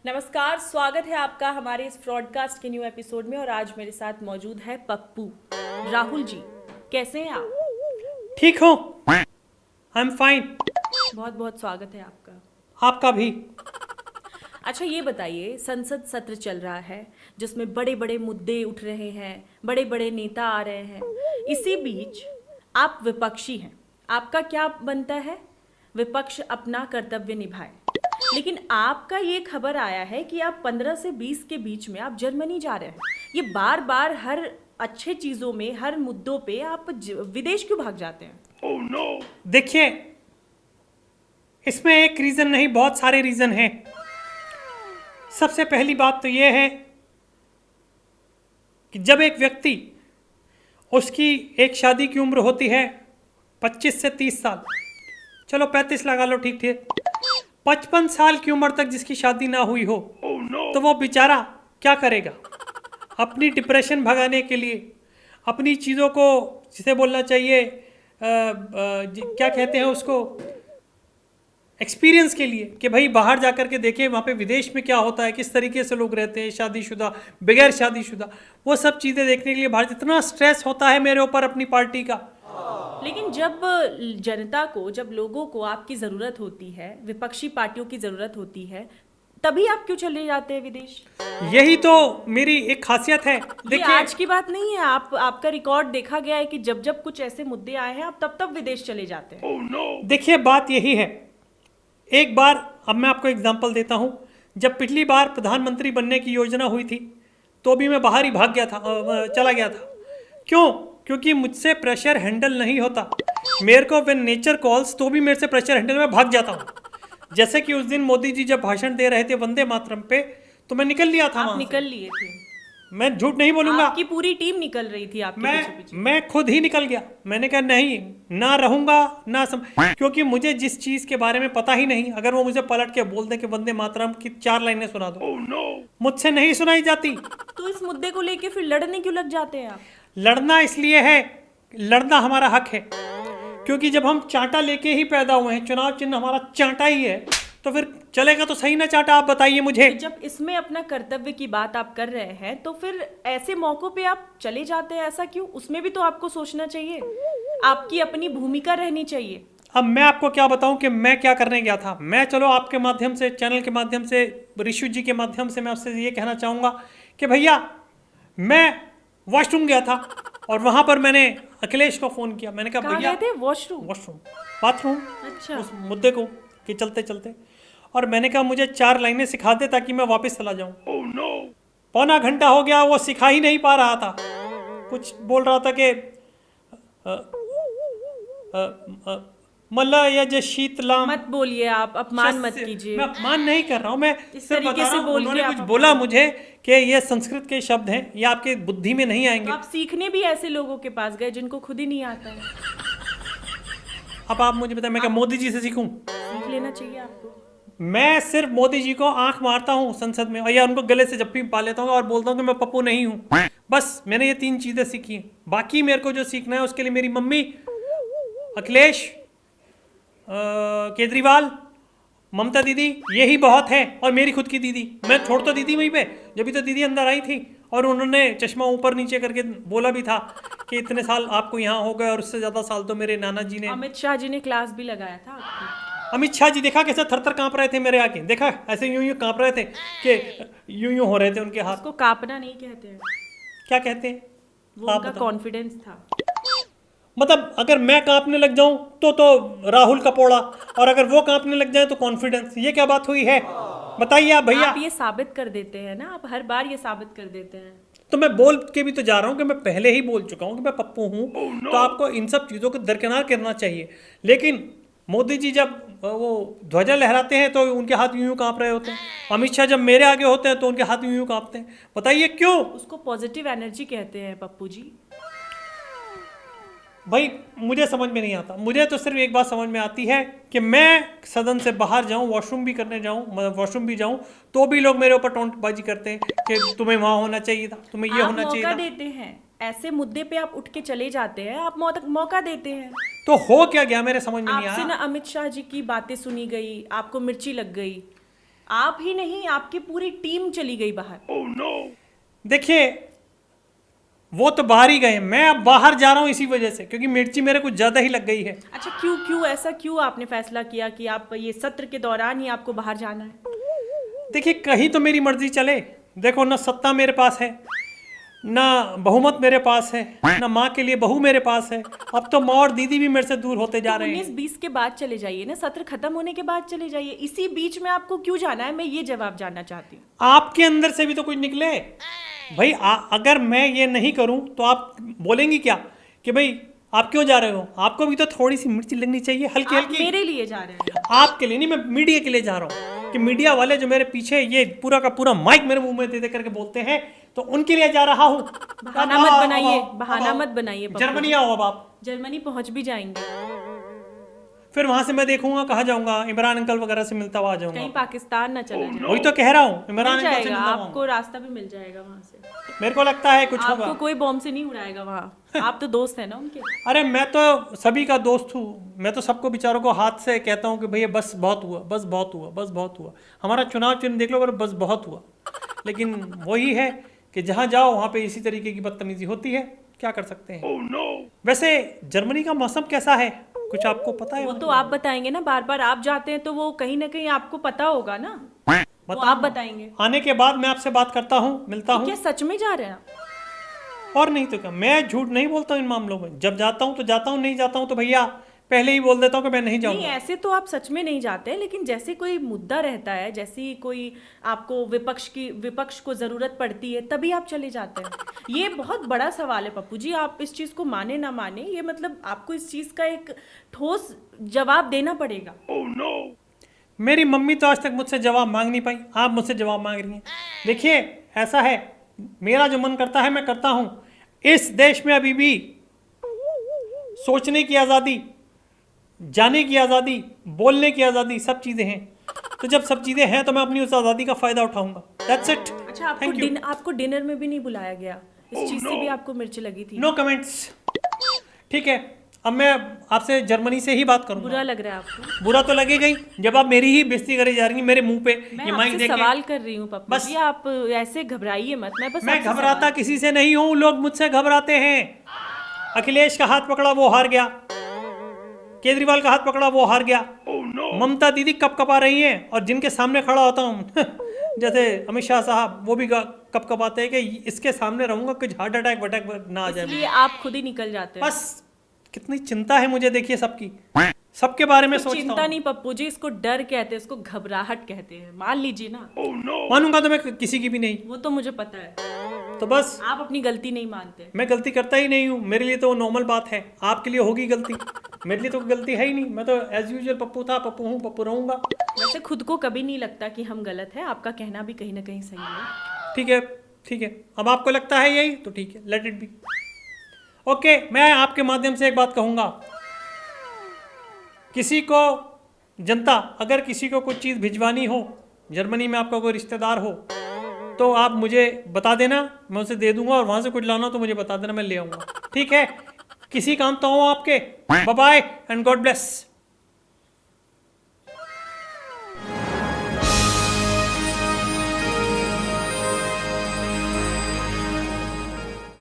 नमस्कार, स्वागत है आपका हमारे इस ब्रॉडकास्ट के न्यू एपिसोड में। और आज मेरे साथ मौजूद है पप्पू। राहुल जी, कैसे हैं आप? ठीक हो? I am fine. बहुत बहुत स्वागत है आपका। आपका भी। अच्छा, ये बताइए, संसद सत्र चल रहा है जिसमें बड़े बड़े मुद्दे उठ रहे हैं, बड़े बड़े नेता आ रहे हैं। इसी बीच आप विपक्षी हैं, आपका क्या बनता है? विपक्ष अपना कर्तव्य निभाए। लेकिन आपका ये खबर आया है कि आप 15 से 20 के बीच में आप जर्मनी जा रहे हैं। ये बार बार हर अच्छे चीजों में, हर मुद्दों पे आप विदेश क्यों भाग जाते हैं? Oh, no. देखिए, इसमें एक रीजन नहीं, बहुत सारे रीजन हैं। सबसे पहली बात तो यह है कि जब एक व्यक्ति, उसकी एक शादी की उम्र होती है 25 से 30 साल, चलो 35 लगा लो, ठीक ठीक, 55 साल की उम्र तक जिसकी शादी ना हुई हो, तो वो बेचारा क्या करेगा? अपनी डिप्रेशन भगाने के लिए, अपनी चीज़ों को, जिसे बोलना चाहिए क्या कहते हैं उसको, एक्सपीरियंस के लिए, कि भाई बाहर जाकर के देखें वहाँ पे विदेश में क्या होता है, किस तरीके से लोग रहते हैं, शादीशुदा, बगैर शादीशुदा, वो सब चीज़ें देखने के लिए बाहर। इतना स्ट्रेस होता है मेरे ऊपर अपनी पार्टी का। लेकिन जब जनता को, जब लोगों को आपकी ज़रूरत होती है, विपक्षी पार्टियों की ज़रूरत होती है, तभी आप क्यों चले जाते हैं विदेश? यही तो मेरी एक खासियत है। ये आज की बात नहीं है, आपका रिकॉर्ड देखा गया है कि जब जब कुछ ऐसे मुद्दे आए हैं आप तब तब विदेश चले जाते हैं। Oh, no. देखिए, बात यही है। एक बार, अब मैं आपको एग्जांपल देता हूँ, जब पिछली बार प्रधानमंत्री बनने की योजना हुई थी तो भी मैं बाहर ही भाग गया था, चला गया था। क्यों? क्योंकि मुझसे प्रेशर हैंडल नहीं होता। मेरे को व्हेन नेचर कॉल्स, तो भी मेरे से प्रेशर हैंडल में भाग जाता हूँ। जैसे कि उस दिन मोदी जी जब भाषण दे रहे थे वंदे मातरम पे, तो मैं निकल लिया था। आप निकल लिए थे? मैं झूठ नहीं बोलूंगा, आपकी पूरी टीम निकल रही थी आपके पीछे पीछे। मैं खुद ही निकल गया। मैंने कहा नहीं, ना रहूंगा ना क्योंकि मुझे जिस चीज के बारे में पता ही नहीं, अगर वो मुझे पलट के बोल दे कि वंदे मातरम की 4 लाइनें सुना दो, oh, no. मुझसे नहीं सुनाई जाती। तो इस मुद्दे को लेके फिर लड़ने क्यों लग जाते हैं आप? लड़ना इसलिए है, लड़ना हमारा हक है, क्योंकि जब हम चांटा लेके ही पैदा हुए हैं, चुनाव चिन्ह हमारा चांटा ही है, तो फिर चलेगा तो सही ना चांटा? आप बताइए मुझे। तो जब इसमें अपना कर्तव्य की बात आप कर रहे हैं, तो फिर ऐसे मौकों पे आप चले जाते हैं, ऐसा क्यों? उसमें भी तो आपको सोचना चाहिए, आपकी अपनी भूमिका रहनी चाहिए। अब मैं आपको क्या बताऊं कि मैं क्या करने गया था। मैं, चलो आपके माध्यम से, चैनल के माध्यम से, ऋषु जी के माध्यम से मैं आपसे ये कहना चाहूँगा कि भैया, मैं वॉशरूम गया था और वहाँ पर मैंने अखिलेश को फ़ोन किया। मैंने कहा भैया, गए थे? वॉशरूम? Washroom, bathroom. अच्छा। उस मुद्दे को कि चलते चलते, और मैंने कहा मुझे 4 लाइनें सिखा दे ताकि मैं वापस चला जाऊँ। oh, no. पौना घंटा हो गया, वो सिखा ही नहीं पा रहा था। कुछ बोल रहा था कि मल्ला या जे शीतलाम। मत बोलिए आप, अपमान मत कीजिए। मैं अपमान नहीं कर रहा हूँ, मैं इस सिर्फ तरीके बता से रहा हूँ। बोल उन्होंने के कुछ आप बोला मुझे कि ये संस्कृत के शब्द हैं, ये आपके बुद्धि में नहीं आएंगे। तो आप सीखने भी ऐसे लोगों के पास गए जिनको खुद ही नहीं आता है। अब आप मुझे बताएं, मैं क्या मोदी जी से सीखूं? सीख लेना चाहिए आपको। मैं सिर्फ मोदी जी को आंख मारता हूँ संसद में, और या उनको गले से जप्पी पा लेता हूँ और बोलता हूँ कि मैं पप्पू नहीं हूँ। बस मैंने ये 3 चीजें सीखी हैं। बाकी मेरे को जो सीखना है उसके लिए मेरी मम्मी, अखिलेश, केजरीवाल, ममता दीदी, यही बहुत है। और मेरी खुद की दीदी, मैं छोड़ तो दी थी वहीं पे, जब भी तो दीदी अंदर आई थी और उन्होंने चश्मा ऊपर नीचे करके बोला भी था कि इतने साल आपको यहाँ हो गए और उससे ज़्यादा साल तो मेरे नाना जी ने। अमित शाह जी ने क्लास भी लगाया था आपकी। अमित शाह जी देखा कैसे थर-थर कांप रहे थे मेरे आके, देखा ऐसे यूं यूं कांप रहे थे कि यूं यूं हो रहे थे उनके हाथ। उसको कांपना नहीं कहते हैं, क्या कहते हैं? वो उनका कॉन्फिडेंस था। मतलब अगर मैं कांपने लग जाऊं तो राहुल कपोड़ा, और अगर वो कांपने लग जाए तो कॉन्फिडेंस। ये क्या बात हुई है? बताइए आप भैया। आप ये साबित कर देते हैं ना, आप हर बार ये साबित कर देते हैं। तो मैं बोल के भी तो जा रहा हूँ कि मैं पहले ही बोल चुका हूँ कि मैं पप्पू हूँ। oh, no. तो आपको इन सब चीज़ों को दरकिनार करना चाहिए। लेकिन मोदी जी जब वो ध्वजा लहराते हैं तो उनके हाथ यूं यूं कांप रहे होते हैं। अमित शाह जब मेरे आगे होते हैं तो उनके हाथ यूं यूं कांपते हैं। बताइए क्यों? उसको पॉजिटिव एनर्जी कहते हैं पप्पू जी। भाई मुझे समझ में नहीं आता। मुझे तो सिर्फ एक बात समझ में आती है कि मैं सदन से बाहर जाऊं, वॉशरूम भी करने जाऊं, वॉशरूम भी जाऊं, तो भी लोग मेरे ऊपर टोंटबाजी करते हैं कि तुम्हें वहां होना चाहिए था, तुम्हें ये होना चाहिए था। मौका देते हैं, ऐसे मुद्दे पे आप उठ के चले जाते हैं, आप मौका देते हैं। तो हो क्या गया मेरे समझ में नहीं आया। आपसे ना अमित शाह जी की बातें सुनी गई, आपको मिर्ची लग गई, आप ही नहीं, आपकी पूरी टीम चली गई बाहर। देखिए, वो तो बाहर ही गए, मैं अब बाहर जा रहा हूँ इसी वजह से, क्योंकि मिर्ची मेरे कुछ ज्यादा ही लग गई है। अच्छा, क्यों क्यों ऐसा क्यों आपने फैसला किया कि आप ये सत्र के दौरान ही आपको बाहर जाना है? देखिए, कहीं तो मेरी मर्जी चले। देखो, ना सत्ता मेरे पास है, ना बहुमत मेरे पास है, ना माँ के लिए बहू मेरे पास है। अब तो माँ और दीदी भी मेरे से दूर होते जा रहे हैं। 19-20 के बाद चले जाइए ना, सत्र खत्म होने के बाद चले जाइए। इसी बीच में आपको क्यों जाना है, मैं ये जवाब जानना चाहती हूँ। आपके अंदर से भी तो कुछ निकले भाई। अगर मैं ये नहीं करूं तो आप बोलेंगी क्या कि भाई आप क्यों जा रहे हो? आपको भी तो थोड़ी सी मिर्ची लगनी चाहिए, हल्की आप हल्की। मेरे लिए जा रहे हैं? आपके लिए नहीं, मैं मीडिया के लिए जा रहा हूँ कि मीडिया वाले जो मेरे पीछे ये पूरा का पूरा माइक मेरे मुंह में दे दे करके बोलते हैं, तो उनके लिए जा रहा हूँ। बहाना मत बनाइए, बहाना मत बनाइए। जर्मनी आओ अब आप। जर्मनी पहुंच भी जाएंगे, फिर वहां से मैं देखूंगा कहाँ जाऊंगा, इमरान अंकल वगैरह से मिलता हुआ जाऊंगा। कहीं पाकिस्तान ना चला जाए। वही तो कह रहा हूँ, इमरान मिल अंकल से जाएगा, मिलता आपको रास्ता भी मिल जाएगा वहां से। मेरे को लगता है कुछ होगा। आपको कोई बॉम्ब से नहीं उड़ाएगा वहां, आप तो दोस्त है ना उनके। अरे मैं तो सभी का दोस्त हूँ, मैं तो सबको बेचारों को हाथ से कहता हूँ कि भैया बस बहुत हुआ, बस बहुत हुआ, बस बहुत हुआ। हमारा चुनाव चिन्ह देख लो, पर बस बहुत हुआ। लेकिन वही है कि जहाँ जाओ वहाँ पे इसी तरीके की बदतमीजी होती है, क्या कर सकते हैं। वैसे जर्मनी का मौसम कैसा है, कुछ आपको पता है? वो तो आप बताएंगे ना, बार बार आप जाते हैं तो वो कहीं ना कहीं आपको पता होगा ना, वो आप बताएंगे। आने के बाद मैं आपसे बात करता हूँ, मिलता हूँ। क्या सच में जा रहे हैं आप? और नहीं तो क्या, मैं झूठ नहीं बोलता हूँ इन मामलों में। जब जाता हूँ तो जाता हूँ, नहीं जाता हूँ तो भैया पहले ही बोल देता हूँ कि मैं नहीं नहीं, जाऊंगा। ऐसे तो आप सच में नहीं जाते हैं, लेकिन जैसे कोई मुद्दा रहता है, जैसी कोई आपको विपक्ष को जरूरत पड़ती है, तभी आप चले जाते हैं। ये बहुत बड़ा सवाल है पप्पू जी, आप इस चीज को माने ना माने, ये मतलब आपको इस चीज का एक ठोस जवाब देना पड़ेगा। मेरी मम्मी तो आज तक मुझसे जवाब मांग नहीं पाई, आप मुझसे जवाब मांग रही हैं। देखिए, ऐसा है, मेरा जो मन करता है मैं करता हूँ। इस देश में अभी भी सोचने की आज़ादी, जाने की आज़ादी, बोलने की आज़ादी, सब चीज़ें हैं। तो जब सब चीज़ें हैं तो मैं अपनी उस आज़ादी का फ़ायदा उठाऊंगा। That's it. अच्छा, आपको डिनर में भी नहीं बुलाया गया, इस चीज से भी आपको मिर्च लगी थी? No comments. ठीक है, अब मैं आपसे जर्मनी से ही बात करूंगा। बुरा लग रहा है आपको? बुरा तो लगेगा ही, जब आप मेरी ही बेइज्जती करे जा रही हैं मेरे मुंह पे मैं ये माइक आपसे देके। सवाल कर रही हूँ पप्पू बस। जी, आप ऐसे घबराइए मत। मैं मैं घबराता किसी से नहीं हूँ, लोग मुझसे घबराते हैं। अखिलेश का हाथ पकड़ा वो हार गया, केजरीवाल का हाथ पकड़ा वो हार गया। ममता दीदी कप कपा रही हैं, और जिनके सामने खड़ा होता हूँ जैसे अमित शाह साहब, वो भी कप कपाते हैं कि इसके सामने रहूंगा कुछ हार्ट अटैक वटैक ना आ जाए। इसलिए आप खुद ही निकल जाते हैं। बस, कितनी चिंता है मुझे, देखिए सबकी, सबके बारे में सोचता चिंता हूँ। नहीं पप्पू जी, इसको डर कहते हैं, इसको घबराहट कहते हैं, मान लीजिए ना। मानूंगा तो मैं किसी की भी नहीं। वो तो मुझे पता है, तो बस, आप अपनी गलती नहीं मानते। मैं गलती करता ही नहीं हूँ, मेरे लिए तो वो नॉर्मल बात है। आपके लिए होगी गलती, मेरे लिए तो गलती है ही नहीं। मैं तो एज यूजुअल पप्पू था, पप्पू हूँ, पप्पू रहूंगा। वैसे खुद को कभी नहीं लगता कि हम गलत हैं, आपका कहना भी कहीं ना कहीं सही है। ठीक है, ठीक है, अब आपको लगता है यही तो ठीक है, लेट इट बी। ओके, मैं आपके माध्यम से एक बात कहूँगा, किसी को, जनता, अगर किसी को कुछ चीज़ भिजवानी हो, जर्मनी में आपका कोई रिश्तेदार हो, तो आप मुझे बता देना, मैं उसे दे दूंगा। और वहाँ से कुछ लाना तो मुझे बता देना, मैं ले आऊँगा। ठीक है, किसी काम तो हो आपके। Bye bye and God bless.